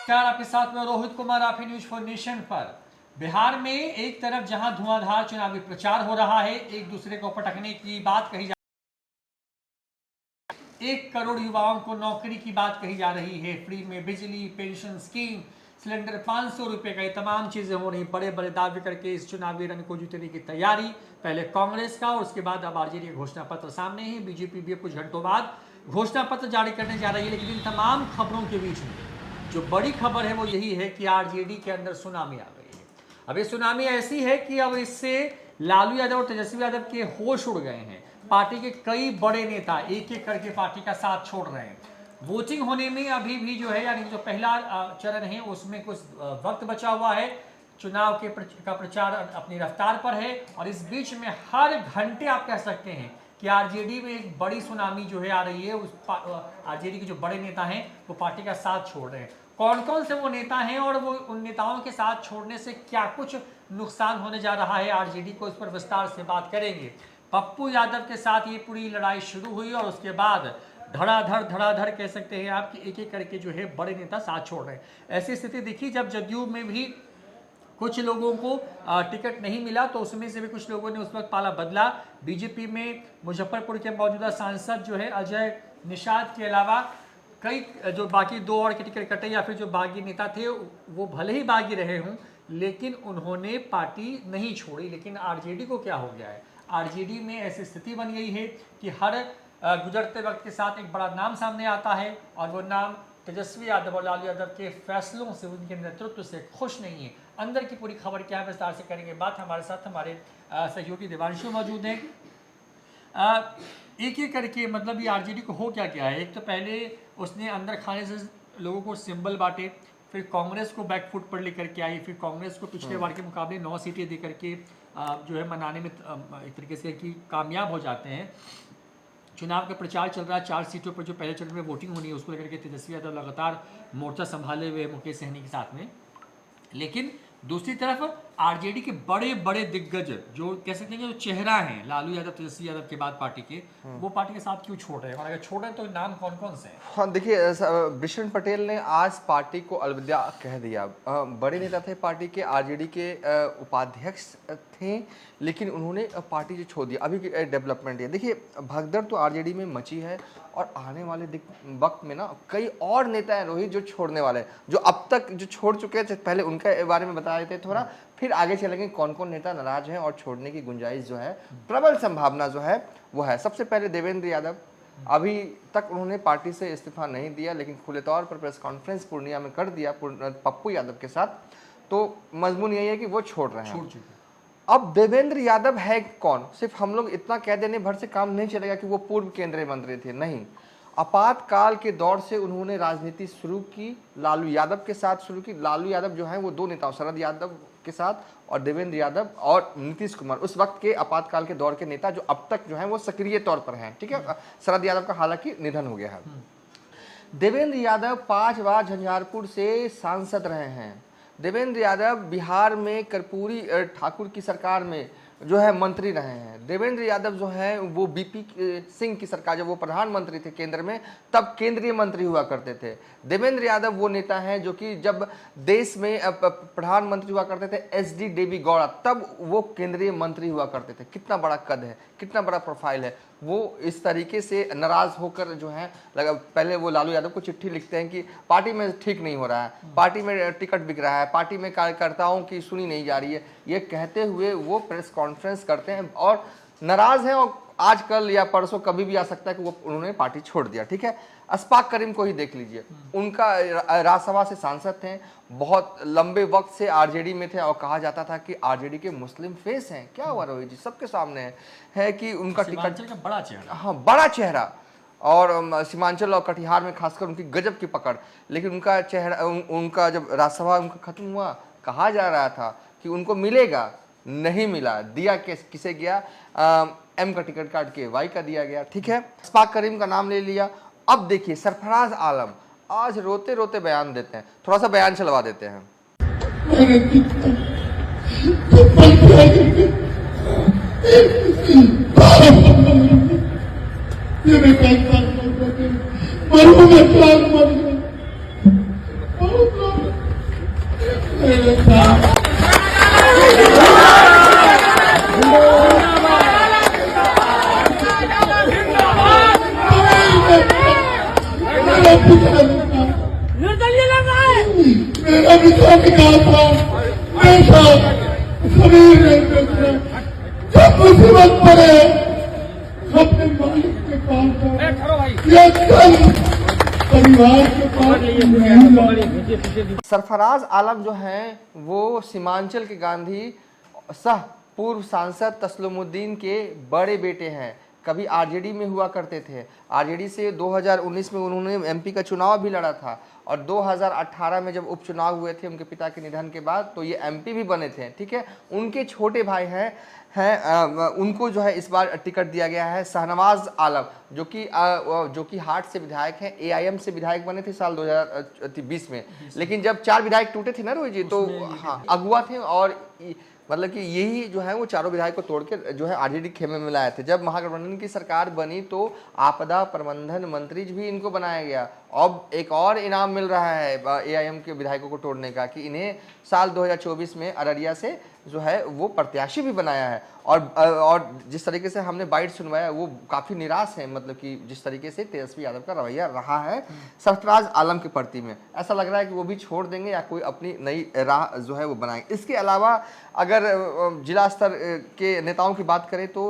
नमस्कार, आपके साथ में रोहित कुमार, आप न्यूज फॉर नेशन पर। बिहार में एक तरफ जहां धुआंधार चुनावी प्रचार हो रहा है, एक दूसरे को पटकने की बात कही जा 1 करोड़ युवाओं को नौकरी की बात कही जा रही है, फ्री में बिजली, पेंशन स्कीम, सिलेंडर 500 रुपए का, ये तमाम चीजें हो रही। बड़े बड़े दावे करके इस चुनावी रण को जीतने की तैयारी, पहले कांग्रेस का और उसके बाद अब आरजेडी का घोषणा पत्र सामने है। बीजेपी भी कुछ घंटों बाद घोषणा पत्र जारी करने जा रही है। लेकिन इन तमाम खबरों के बीच में जो बड़ी खबर है वो यही है कि आरजेडी के अंदर सुनामी आ गई है। अब ये सुनामी ऐसी है कि अब इससे लालू यादव और तेजस्वी यादव के होश उड़ गए हैं। पार्टी के कई बड़े नेता एक एक करके पार्टी का साथ छोड़ रहे हैं। वोटिंग होने में अभी भी जो है, यानी जो पहला चरण है उसमें कुछ वक्त बचा हुआ है। चुनाव का प्रचार अपनी रफ्तार पर है और इस बीच में हर घंटे आप कह सकते हैं कि आरजेडी में एक बड़ी सुनामी जो है आ रही है। उस आरजेडी के जो बड़े नेता हैं वो पार्टी का साथ छोड़ रहे हैं। कौन कौन से वो नेता हैं और वो उन नेताओं के साथ छोड़ने से क्या कुछ नुकसान होने जा रहा है आरजेडी को, इस पर विस्तार से बात करेंगे। पप्पू यादव के साथ ये पूरी लड़ाई शुरू हुई और उसके बाद धड़ाधड़ कह सकते हैं आप कि एक एक करके जो है बड़े नेता साथ छोड़ रहे हैं। ऐसी स्थिति दिखी जब जदयू में भी कुछ लोगों को टिकट नहीं मिला, तो उसमें से भी कुछ लोगों ने उस वक्त पाला बदला। बीजेपी में मुजफ्फरपुर के मौजूदा सांसद जो है अजय निषाद के अलावा कई जो बाकी 2 और के टिकट कटे या फिर जो बागी नेता थे वो भले ही बागी रहे हों, लेकिन उन्होंने पार्टी नहीं छोड़ी। लेकिन आरजेडी को क्या हो गया है? आरजेडी में ऐसी स्थिति बन गई है कि हर गुजरते वक्त के साथ एक बड़ा नाम सामने आता है और वो नाम तेजस्वी यादव और लालू यादव के फैसलों से, उनके नेतृत्व से खुश नहीं है। अंदर की पूरी खबर क्या है विस्तार से करेंगे बात। हमारे साथ हमारे सहयोगी देवांशु मौजूद हैं। एक एक करके मतलब ये आरजेडी को हो क्या गया है? एक तो पहले उसने अंदर खाने से लोगों को सिंबल बांटे, फिर कांग्रेस को बैकफुट पर लेकर के आई, फिर कांग्रेस को पिछले बार के मुकाबले 9 सीटें दे करके जो है मनाने में एक तरीके से कि कामयाब हो जाते हैं। चुनाव का प्रचार चल रहा है, 4 सीटों पर जो पहले चरण में वोटिंग होनी है उसको लेकर के तेजस्वी यादव लगातार मोर्चा संभाले हुए मुकेश सहनी के साथ में। लेकिन दूसरी तरफ आरजेडी के बड़े बड़े दिग्गज जो कह सकते हैं जो चेहरा हैं लालू यादव तेजस्वी यादव के बाद पार्टी के, वो पार्टी के साथ क्यों छोड़ रहे हैं? और अगर छोड़ रहे हैं तो नाम कौन कौन से हैं? हाँ देखिए, बिशन पटेल ने आज पार्टी को अलविदा कह दिया। बड़े नेता थे पार्टी के, आरजेडी के उपाध्यक्ष थे, लेकिन उन्होंने पार्टी जो छोड़ दिया। अभी डेवलपमेंट है, देखिए भगदड़ तो आरजेडी में मची है और आने वाले वक्त में ना कई और नेता हैं रोहित जो छोड़ने वाले हैं, जो अब तक जो छोड़ चुके हैं। पहले उनके बारे में बता देते थोड़ा, फिर आगे चलेंगे कौन कौन नेता नाराज हैं और छोड़ने की गुंजाइश जो है, प्रबल संभावना जो है वो है। सबसे पहले देवेंद्र यादव, अभी तक उन्होंने पार्टी से इस्तीफा नहीं दिया, लेकिन खुले तौर पर प्रेस कॉन्फ्रेंस पूर्णिया में कर दिया पप्पू यादव के साथ। तो मजमून यही है कि वो छोड़ रहे हैं। अब देवेंद्र यादव है कौन? सिर्फ हम लोग इतना कह देने भर से काम नहीं चलेगा कि वो पूर्व केंद्रीय मंत्री थे, नहीं। आपातकाल के दौर से उन्होंने राजनीति शुरू की, लालू यादव के साथ शुरू की। लालू यादव जो हैं वो 2 नेताओं, शरद यादव के साथ और देवेंद्र यादव और नीतीश कुमार, उस वक्त के आपातकाल के दौर के नेता जो अब तक जो हैं वो सक्रिय तौर पर हैं। ठीक है, शरद यादव का हालांकि निधन हो गया है। देवेंद्र यादव 5 बार झंझारपुर से सांसद रहे हैं। देवेंद्र यादव बिहार में कर्पूरी ठाकुर की सरकार में जो है मंत्री रहे हैं। देवेंद्र यादव जो है वो बीपी सिंह की सरकार, जब वो प्रधानमंत्री थे केंद्र में, तब केंद्रीय मंत्री हुआ करते थे। देवेंद्र यादव वो नेता हैं जो कि जब देश में प्रधानमंत्री हुआ करते थे एसडी देवी गौड़ा, तब वो केंद्रीय मंत्री हुआ करते थे। कितना बड़ा कद है, कितना बड़ा प्रोफाइल है। वो इस तरीके से नाराज होकर जो है पहले वो लालू यादव को चिट्ठी लिखते हैं कि पार्टी में ठीक नहीं हो रहा है, पार्टी में टिकट बिक रहा है, पार्टी में कार्यकर्ताओं की सुनी नहीं जा रही है, ये कहते हुए वो प्रेस कॉन्फ्रेंस करते हैं और नाराज हैं। और आज कल या परसों कभी भी आ सकता है कि वो उन्होंने पार्टी छोड़ दिया। ठीक है, अशफाक करीम को ही देख लीजिए, उनका राज्यसभा से सांसद थे, बहुत लंबे वक्त से आरजेडी में थे और कहा जाता था कि आरजेडी के मुस्लिम फेस हैं। क्या हुआ रोहित जी? सबके सामने है कि उनका टिकट का बड़ा चेहरा, हाँ बड़ा चेहरा, और सीमांचल और कटिहार में खासकर उनकी गजब की पकड़। लेकिन उनका चेहरा, उनका जब राज्यसभा उनका खत्म हुआ, कहा जा रहा था कि उनको मिलेगा, नहीं मिला। दिया किसे गया? एम का टिकट काट के वाई का दिया गया। ठीक है, अशफाक करीम का नाम ले लिया। अब देखिए सरफराज आलम आज रोते रोते बयान देते हैं, थोड़ा सा बयान चलवा देते हैं। निर्दलीय लड़ रहा है। मेरा भी तो अधिकार था, मेरे साथ सभी जब मुसीबत पड़े अपने मालिक के पास या कल परिवार के पास नहीं। सरफराज आलम जो हैं वो सीमांचल के गांधी सह पूर्व सांसद तस्लीमुद्दीन के बड़े बेटे हैं। कभी आरजेडी में हुआ करते थे। आरजेडी से 2019 में उन्होंने एमपी का चुनाव भी लड़ा था और 2018 में जब उपचुनाव हुए थे उनके पिता के निधन के बाद तो ये एमपी भी बने थे। ठीक है, उनके छोटे भाई हैं उनको जो है इस बार टिकट दिया गया है। शाहनवाज आलम जो कि हाट से विधायक हैं, एआईएम से विधायक बने थे साल 2020 में, लेकिन जब 4 विधायक टूटे थे ना रोहित जी, तो हाँ अगुआ थे और मतलब कि यही जो है वो चारों विधायक को तोड़ के जो है आरजेडी खेमे में लाए थे। जब महागठबंधन की सरकार बनी तो आपदा प्रबंधन मंत्री भी इनको बनाया गया। अब एक और इनाम मिल रहा है एआईएम के विधायकों को तोड़ने का कि इन्हें साल 2024 में अररिया से जो है वो प्रत्याशी भी बनाया है। और जिस तरीके से हमने बाइट सुनवाया वो काफ़ी निराश है, मतलब कि जिस तरीके से तेजस्वी यादव का रवैया रहा है सरफराज आलम के प्रति में, ऐसा लग रहा है कि वो भी छोड़ देंगे या कोई अपनी नई राह जो है वो बनाएंगे। इसके अलावा अगर जिला स्तर के नेताओं की बात करें तो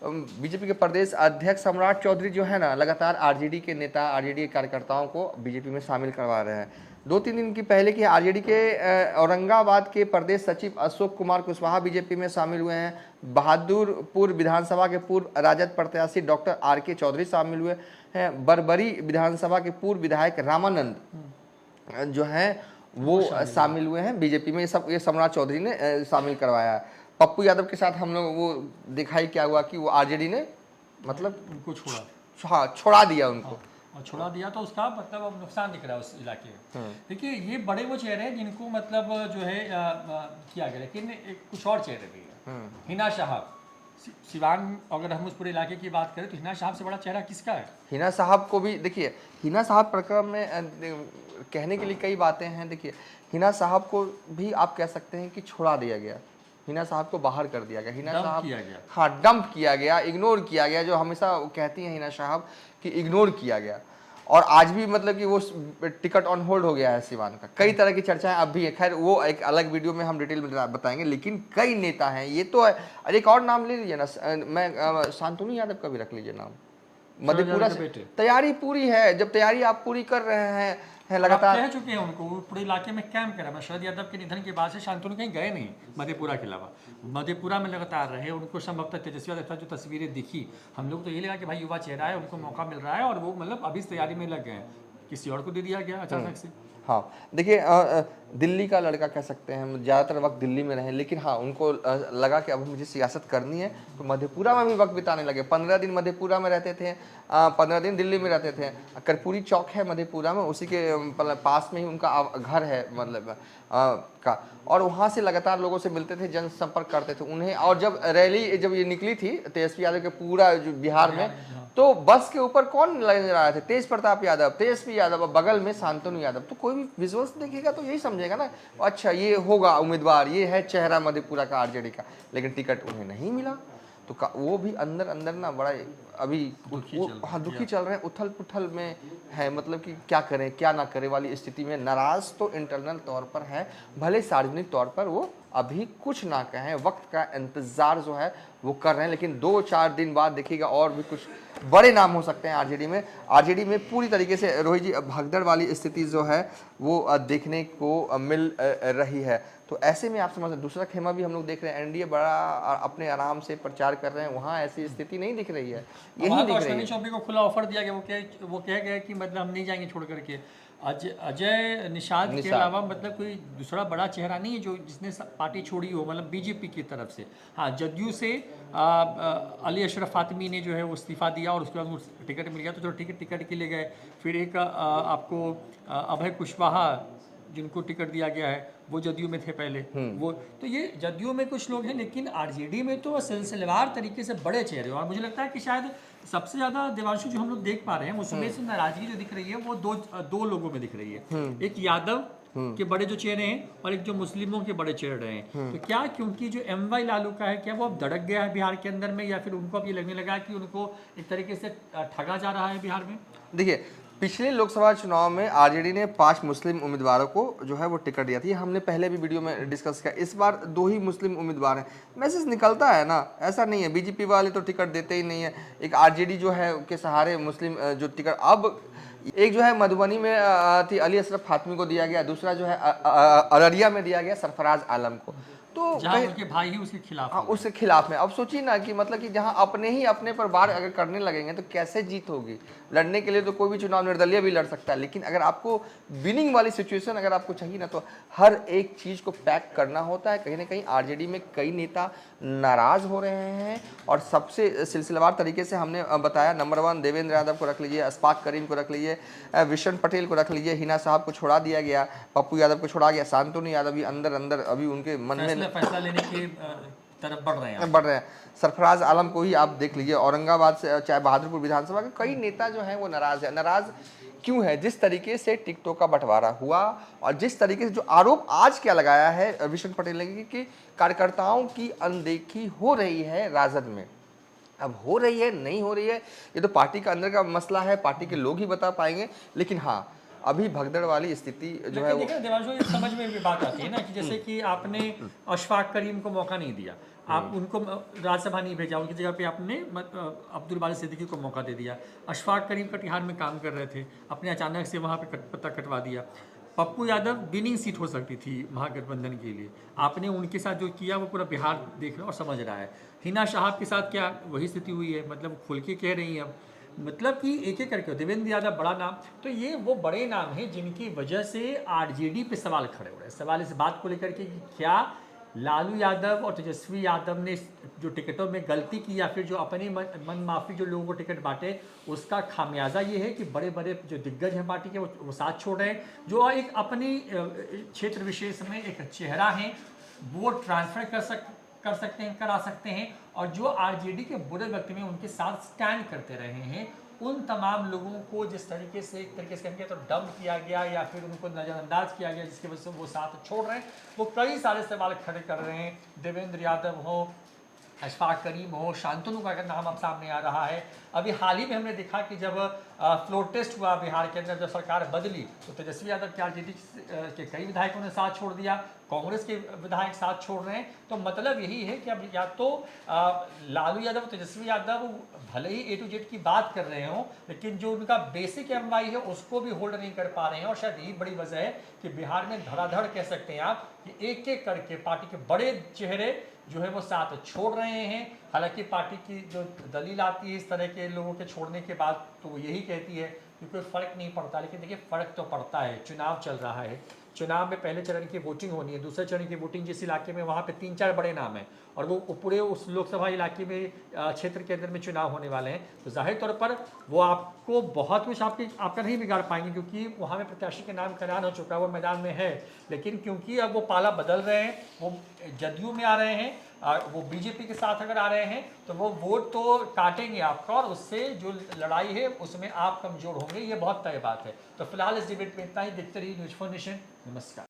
बीजेपी के प्रदेश अध्यक्ष सम्राट चौधरी जो है ना लगातार आरजेडी के नेता, आरजेडी के कार्यकर्ताओं को बीजेपी में शामिल करवा रहे हैं। 2-3 दिन की पहले की आरजेडी के औरंगाबाद के प्रदेश सचिव अशोक कुमार कुशवाहा बीजेपी में शामिल हुए हैं। बहादुरपुर विधानसभा के पूर्व राजद प्रत्याशी डॉक्टर आर.के. चौधरी शामिल हुए हैं। बरबरी विधानसभा के पूर्व विधायक रामानंद जो हैं वो शामिल हुए हैं बीजेपी में। ये सम्राट चौधरी ने शामिल करवाया है। पप्पू यादव के साथ हम लोग वो दिखाई क्या हुआ कि वो आरजेडी ने मतलब उनको छोड़ा दिया उनको और छुड़ा दिया, तो उसका मतलब अब नुकसान दिख रहा है उस इलाके में। देखिए ये बड़े वो चेहरे हैं जिनको मतलब जो है किया गया, लेकिन कुछ और चेहरे भी हैं। हिना साहब सिवान, अगर हम उस पूरे इलाके की बात करें तो हिना साहब से बड़ा चेहरा किसका है? हिना साहब को भी देखिए, हिना साहब प्रकरण में कहने के लिए कई बातें हैं। देखिए हिना साहब को भी आप कह सकते हैं कि छोड़ा दिया गया, हिना साहब को बाहर कर दिया गया, हिना साहब हाँ डंप किया गया, इग्नोर किया गया। जो हमेशा कहती हैं हिना साहब कि इग्नोर किया गया, और आज भी मतलब कि वो टिकट ऑन होल्ड हो गया है सिवान का। कई तरह की चर्चाएं अब भी है, खैर वो एक अलग वीडियो में हम डिटेल में बताएंगे। लेकिन कई नेता हैं, ये तो है। अरे एक और नाम ले लीजिए ना, मैं शांतनु यादव का भी रख लीजिए नाम। मधेपुरा से तैयारी पूरी है। जब तैयारी आप पूरी कर रहे हैं लगातार कह चुके हैं उनको, वो पूरे इलाके में कैंप करा। शरद यादव के निधन के बाद से शांतनु कहीं गए नहीं मधेपुरा के अलावा, मधेपुरा में लगातार रहे। उनको संभवतः तेजस्वी यादव जो तस्वीरें दिखी, हम लोग तो ये लगा कि भाई युवा चेहरा है, उनको मौका मिल रहा है और वो मतलब अभी तैयारी में लग गए हैं। किसी और को दे दिया गया अचानक से। हाँ देखिए, दिल्ली का लड़का कह सकते हैं, हम ज़्यादातर वक्त दिल्ली में रहे, लेकिन हाँ उनको लगा कि अब मुझे सियासत करनी है तो मधेपुरा में भी वक्त बिताने लगे। 15 दिन मधेपुरा में रहते थे, 15 दिन दिल्ली में रहते थे। कर्पूरी चौक है मधेपुरा में, उसी के पास में ही उनका घर है मतलब का, और वहाँ से लगातार लोगों से मिलते थे, जनसंपर्क करते थे उन्हें। और जब रैली जब ये निकली थी तेजस्वी यादव के पूरा जो बिहार में, तो बस के ऊपर कौन नजर आए थे? तेज प्रताप यादव, तेजस्वी यादव, बगल में शांतनु यादव। तो कोई भी विजुअल्स देखेगा तो यही समझेगा ना, अच्छा ये होगा उम्मीदवार, ये है चेहरा मधेपुरा का आरजेडी का। लेकिन टिकट उन्हें नहीं मिला, तो वो भी अंदर अंदर ना बड़ा अभी दुखी चल रहे हैं, उथल पुथल में है। मतलब कि क्या करें क्या ना करें वाली स्थिति में। नाराज तो इंटरनल तौर पर है, भले सार्वजनिक तौर पर वो अभी कुछ ना कहें, वक्त का इंतजार जो है वो कर रहे हैं। लेकिन 2-4 दिन बाद देखिएगा और भी कुछ बड़े नाम हो सकते हैं आरजेडी में। आरजेडी में पूरी तरीके से रोहित जी भगदड़ वाली स्थिति जो है वो देखने को मिल रही है। तो ऐसे में आप समझ, दूसरा खेमा भी हम लोग देख रहे हैं, एनडीए बड़ा अपने आराम से प्रचार कर रहे हैं, वहाँ ऐसी स्थिति नहीं दिख रही है, यही दिख रही है। चौबे को खुला ऑफर दिया गया, वो कह गया कि मतलब हम नहीं जाएंगे छोड़ करके। अजय निषाद के अलावा मतलब कोई दूसरा बड़ा चेहरा नहीं है जो जिसने पार्टी छोड़ी हो, मतलब बीजेपी की तरफ से। हाँ जदयू से अली अशरफ फातमी ने जो है वो इस्तीफा दिया और उसके बाद वो टिकट मिल गया, तो चलो टिकट के लिए गए। फिर एक आपको अभय कुशवाहा जिनको टिकट दिया गया है, वो जदयू में थे पहले, वो तो ये जदयू में कुछ लोग हैं। लेकिन आरजेडी में तो सिलसिलेवार तरीके से बड़े चेहरे, और मुझे लगता है कि शायद सबसे ज्यादा देवांशु जो हम लोग देख पा रहे हैं उसमें से नाराजगी जो दिख रही है वो दो लोगों में दिख रही है। एक यादव के बड़े जो चेहरे हैं और एक जो मुस्लिमों के बड़े चेहरे हैं। तो क्या क्योंकि जो MY लालू का है, क्या वो अब धड़क गया है बिहार के अंदर में, या फिर उनको अब ये लगने लगा कि उनको एक तरीके से ठगा जा रहा है बिहार में? देखिए पिछले लोकसभा चुनाव में आरजेडी ने 5 मुस्लिम उम्मीदवारों को जो है वो टिकट दिया था। ये हमने पहले भी वीडियो में डिस्कस किया। इस बार 2 ही मुस्लिम उम्मीदवार हैं। मैसेज निकलता है ना, ऐसा नहीं है बीजेपी वाले तो टिकट देते ही नहीं है। एक आरजेडी जो है के सहारे मुस्लिम जो टिकट, अब एक जो है मधुबनी में थी अली अशरफ फातमी को दिया गया, दूसरा जो है अररिया में दिया गया सरफराज आलम को। तो जहाँ उनके भाई ही उसके खिलाफ हाँ, उसके खिलाफ में। अब सोचिए ना कि मतलब कि जहाँ अपने ही अपने पर वार अगर करने लगेंगे तो कैसे जीत होगी। लड़ने के लिए तो कोई भी चुनाव निर्दलीय भी लड़ सकता है, लेकिन अगर आपको विनिंग वाली सिचुएशन अगर आपको चाहिए ना तो हर एक चीज़ को पैक करना होता है। कहीं ना कहीं आरजेडी में कई नेता नाराज हो रहे हैं और सबसे सिलसिलेवार तरीके से हमने बताया। नंबर 1 देवेंद्र यादव को रख लीजिए, अशफाक करीम को रख लीजिए, विशन पटेल को रख लीजिए, हिना साहब को छोड़ा दिया गया, पप्पू यादव को छोड़ा गया, शांतनु यादव भी अंदर अंदर अभी उनके मन में फैसला लेने की तरफ बढ़ रहे हैं। सरफराज आलम को ही आप देख लीजिए, औरंगाबाद से चाहे बहादुरपुर विधानसभा के कई नेता जो हैं वो नाराज है। नाराज क्यों है? जिस तरीके से टिकटों का बंटवारा हुआ और जिस तरीके से जो आरोप आज क्या लगाया है विशन पटेल ने कि कार्यकर्ताओं की अनदेखी हो रही है राजद में। अब हो रही है नहीं हो रही है ये तो पार्टी का अंदर का मसला है, पार्टी के लोग ही बता पाएंगे। लेकिन हाँ, अभी भगदड़ वाली स्थिति जो है वो देवांशु, ये समझ में भी बात आती है ना कि जैसे कि आपने अशफाक करीम को मौका नहीं दिया, आप उनको राज्यसभा नहीं भेजा, उनकी जगह पे आपने अब्दुल बारी सिद्दीकी को मौका दे दिया। अशफाक करीम कटिहार में काम कर रहे थे, अपने अचानक से वहाँ पे पत्ता कटवा दिया। पप्पू यादव विनिंग सीट हो सकती थी महागठबंधन के लिए, आपने उनके साथ जो किया वो पूरा बिहार देख रहा और समझ रहा है। हिना साहब के साथ क्या वही स्थिति हुई है, मतलब खुल के कह रही हैं अब, मतलब कि एक एक करके। देवेंद्र यादव बड़ा नाम, तो ये वो बड़े नाम हैं जिनकी वजह से आरजेडी पे सवाल खड़े हो रहे हैं। सवाल इस बात को लेकर के कि क्या लालू यादव और तेजस्वी यादव ने जो टिकटों में गलती की या फिर जो अपनी मन माफी जो लोगों को टिकट बांटे उसका खामियाजा ये है कि बड़े बड़े जो दिग्गज हैं पार्टी के वो साथ छोड़ रहे हैं, जो एक अपनी क्षेत्र विशेष में एक चेहरा है वो ट्रांसफर करा सकते हैं, और जो आरजेडी के बुरे वक्त में उनके साथ स्टैंड करते रहे हैं उन तमाम लोगों को जिस तरीके से एक तरीके से कहेंगे तो डंप किया गया या फिर उनको नज़रअंदाज किया गया, जिसकी वजह से वो साथ छोड़ रहे हैं, वो कई सारे सवाल खड़े कर रहे हैं। देवेंद्र यादव हो, अशफाक करीम हो, शांतनु का अगर नाम अब सामने आ रहा है। अभी हाल ही में हमने देखा कि जब फ्लोर टेस्ट हुआ बिहार के अंदर, जब सरकार बदली तो तेजस्वी यादव के आरजेडी के कई विधायकों ने साथ छोड़ दिया, कांग्रेस के विधायक साथ छोड़ रहे हैं। तो मतलब यही है कि अब या तो लालू यादव, तेजस्वी यादव भले ही A to Z की बात कर रहे हों, लेकिन जो उनका बेसिक MI है उसको भी होल्ड नहीं कर पा रहे हैं। और शायद यही बड़ी वजह है कि बिहार में धड़ाधड़ कह सकते हैं आप कि एक एक करके पार्टी के बड़े चेहरे जो है वो साथ छोड़ रहे हैं। हालांकि पार्टी की जो दलील आती है इस तरह के लोगों के छोड़ने के बाद तो वो यही कहती है कि कोई फ़र्क नहीं पड़ता, लेकिन देखिए फ़र्क तो पड़ता है। चुनाव चल रहा है, चुनाव में पहले चरण की वोटिंग होनी है, दूसरे चरण की वोटिंग जिस इलाके में वहाँ पे 3-4 बड़े नाम हैं और वो पूरे उस लोकसभा इलाके में क्षेत्र के अंदर में चुनाव होने वाले हैं, तो जाहिर तौर पर वो आपको बहुत कुछ आपका नहीं बिगाड़ पाएंगे, क्योंकि वहाँ में प्रत्याशी के नाम का ऐलान हो चुका है, वो मैदान में है। लेकिन क्योंकि अब वो पाला बदल रहे हैं, वो जदयू में आ रहे हैं, वो बीजेपी के साथ अगर आ रहे हैं तो वो वोट तो काटेंगे आपका, और उससे जो लड़ाई है उसमें आप कमज़ोर होंगे, ये बहुत तय बात है। तो फिलहाल इस डिबेट में इतना ही। देखते रहिए न्यूज़4 नेशन। नमस्कार।